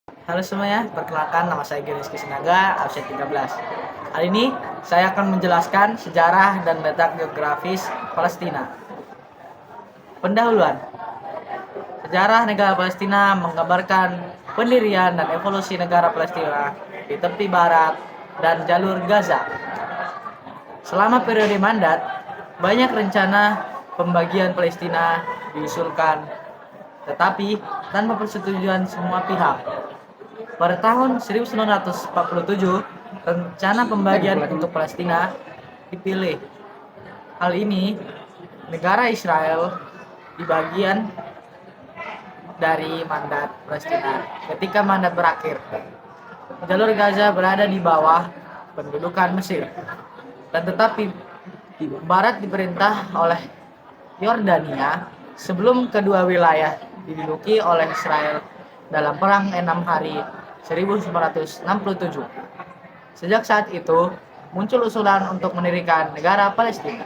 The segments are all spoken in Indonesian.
Halo semuanya, perkenalkan nama saya Rizky Sinaga, absen 13. Hari ini saya akan menjelaskan sejarah dan letak geografis Palestina. Pendahuluan. Sejarah negara Palestina menggambarkan pendirian dan evolusi negara Palestina di tepi barat dan jalur Gaza. Selama periode mandat, banyak rencana pembagian Palestina diusulkan, tetapi tanpa persetujuan semua pihak. Pada tahun 1947, rencana pembagian untuk Palestina dipilih. Hal ini, negara Israel di bagian dari mandat Palestina. Ketika mandat berakhir, jalur Gaza berada di bawah pendudukan Mesir, dan tetapi Barat diperintah oleh Yordania sebelum kedua wilayah diduduki oleh Israel dalam Perang 6 Hari 1967. Sejak saat itu, muncul usulan untuk mendirikan negara Palestina.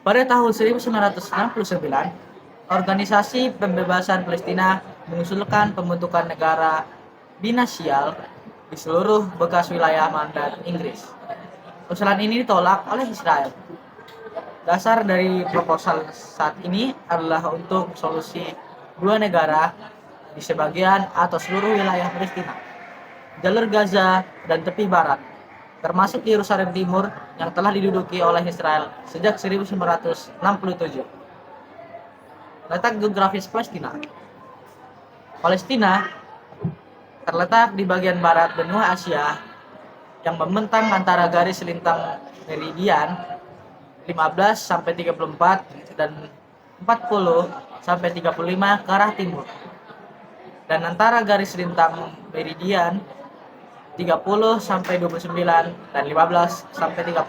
Pada tahun 1969, Organisasi Pembebasan Palestina mengusulkan pembentukan negara binasial di seluruh bekas wilayah mandat Inggris. Usulan ini ditolak oleh Israel. Dasar dari proposal saat ini adalah untuk solusi dua negara di sebagian atau seluruh wilayah Palestina, jalur Gaza dan tepi barat, termasuk Yerusalem Timur yang telah diduduki oleh Israel sejak 1967. Letak geografis Palestina. Palestina terletak di bagian barat benua Asia yang membentang antara garis lintang meridian 15 sampai 34 dan 40 sampai 35 ke arah timur, dan antara garis lintang meridian 30 sampai 29 dan 15 sampai 33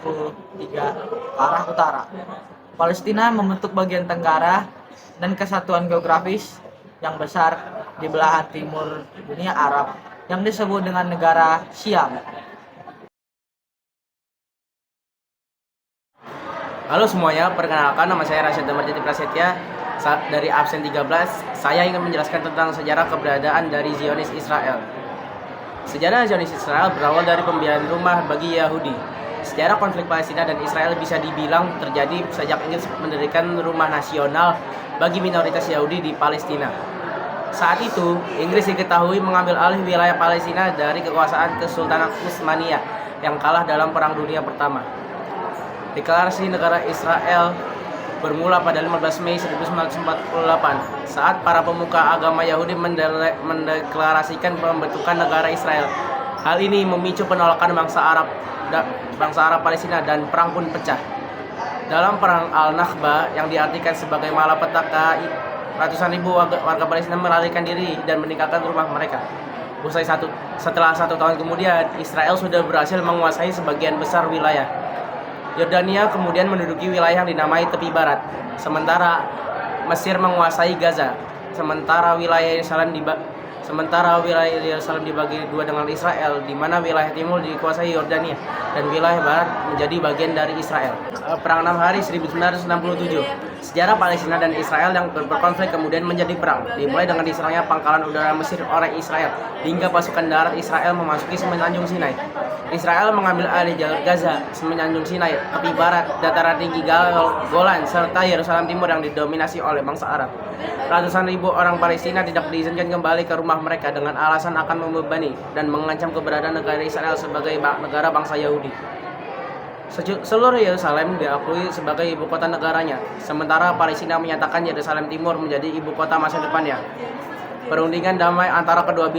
ke arah utara. Palestina membentuk bagian tenggara dan kesatuan geografis yang besar di belahan timur dunia Arab yang disebut dengan negara Syam. Halo semuanya, perkenalkan nama saya Rasyad Damarjati Prasetya dari absen 13. Saya ingin menjelaskan tentang sejarah keberadaan dari Zionis Israel. Sejarah Zionis Israel berawal dari pembiayaan rumah bagi Yahudi. Sejarah konflik Palestina dan Israel bisa dibilang terjadi sejak Inggris mendirikan rumah nasional bagi minoritas Yahudi di Palestina. Saat itu, Inggris diketahui mengambil alih wilayah Palestina dari kekuasaan Kesultanan Utsmaniyah yang kalah dalam Perang Dunia Pertama. Deklarasi negara Israel bermula pada 15 Mei 1948 saat para pemuka agama Yahudi mendeklarasikan pembentukan negara Israel. Hal ini memicu penolakan bangsa Arab Palestina dan perang pun pecah. Dalam perang Al-Nakba yang diartikan sebagai malapetaka, ratusan ribu warga Palestina melarikan diri dan meninggalkan rumah mereka. Setelah satu tahun kemudian, Israel sudah berhasil menguasai sebagian besar wilayah. Yordania kemudian menduduki wilayah yang dinamai tepi barat, sementara Mesir menguasai Gaza. Sementara wilayah Yerusalem dibagi dua dengan Israel, di mana wilayah timur dikuasai Yordania dan wilayah barat menjadi bagian dari Israel. Perang 6 Hari 1967. Sejarah Palestina dan Israel yang berkonflik kemudian menjadi perang, dimulai dengan diserangnya pangkalan udara Mesir oleh Israel hingga pasukan darat Israel memasuki Semenanjung Sinai. Israel mengambil alih jalur Gaza, Semenanjung Sinai, tepi barat, dataran tinggi Golan, serta Yerusalem Timur yang didominasi oleh bangsa Arab. Ratusan ribu orang Palestina tidak diizinkan kembali ke rumah mereka dengan alasan akan membebani dan mengancam keberadaan negara Israel sebagai negara bangsa Yahudi. Seluruh Yerusalem diakui sebagai ibu kota negaranya, sementara Palestina menyatakan Yerusalem Timur menjadi ibu kota masa depannya. Perundingan damai antara kedua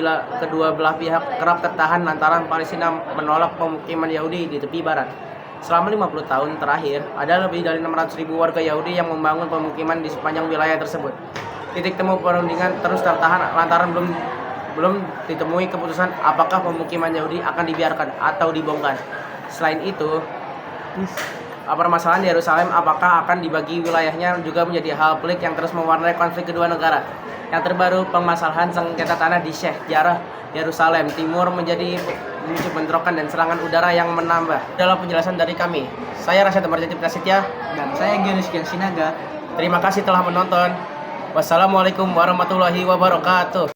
belah pihak kerap tertahan lantaran Palestina menolak pemukiman Yahudi di tepi barat. Selama 50 tahun terakhir, ada lebih dari 600.000 warga Yahudi yang membangun pemukiman di sepanjang wilayah tersebut. Titik temu perundingan terus tertahan lantaran belum ditemui keputusan apakah pemukiman Yahudi akan dibiarkan atau dibongkar. Selain itu, permasalahan Yerusalem apakah akan dibagi wilayahnya juga menjadi hal pelik yang terus mewarnai konflik kedua negara. Yang terbaru, permasalahan sengketa tanah di Sheikh Jarrah, Yerusalem Timur memicu bentrokan dan serangan udara yang menambah. Dalam penjelasan dari kami, saya Rasyad Damarjati Prasetya Dan saya Rizky Sinaga. Terima kasih telah menonton. Wassalamualaikum warahmatullahi wabarakatuh.